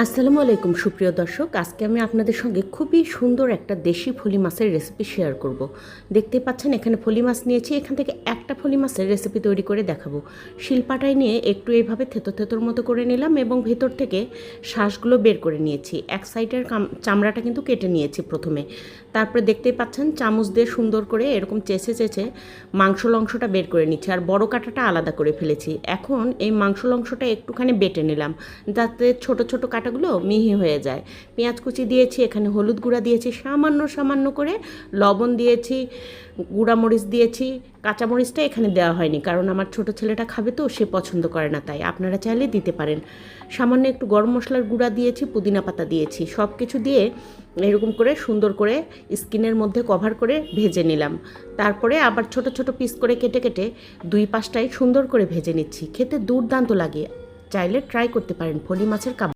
আসসালামু আলাইকুম সুপ্রিয় দর্শক, আজকে আমি আপনাদের সঙ্গে খুবই সুন্দর একটা দেশি ফলি মাছের রেসিপি শেয়ার করব। দেখতে পাচ্ছেন এখানে ফলি মাছ নিয়েছি, এখান থেকে একটা ফলি মাছের রেসিপি তৈরি করে দেখাবো। শিলপাটায় নিয়ে একটু এইভাবে থেতো থেতোর মতো করে নিলাম এবং ভেতর থেকে শ্বাসগুলো বের করে নিয়েছি। এক সাইডের চামড়াটা কিন্তু কেটে নিয়েছি প্রথমে। তারপরে দেখতেই পাচ্ছেন চামচ দিয়ে সুন্দর করে এরকম চেঁচে চেঁচে মাংসল অংশটা বের করে নিচ্ছি, আর বড় কাঁটাটা আলাদা করে ফেলেছি। এখন এই মাংসল অংশটা একটুখানি বেটে নিলাম যাতে ছোট ছোট কাঁটাগুলো মিহি হয়ে যায়। পেঁয়াজ কুচি দিয়েছি, এখানে হলুদ গুঁড়া দিয়েছি, সামান্য সামান্য করে লবণ দিয়েছি, গুঁড়ামরিচ দিয়েছি। কাঁচামরিচটা এখানে দেওয়া হয়নি কারণ আমার ছোট ছেলেটা খাবে তো, সে পছন্দ করে না, তাই আপনারা চাইলে দিতে পারেন। সামান্য একটু গরম মশলার গুঁড়া দিয়েছি, পুদিনা পাতা দিয়েছি, সব কিছু দিয়ে এরকম করে সুন্দর করে স্কিনের মধ্যে কভার করে ভেজে নিলাম। তারপরে আবার ছোট ছোট পিস করে কেটে কেটে দুই পাশটাই সুন্দর করে ভেজে নিচ্ছি। খেতে দুর্দান্ত লাগে, চাইলে ট্রাই করতে পারেন ফলি মাছের কাবাব।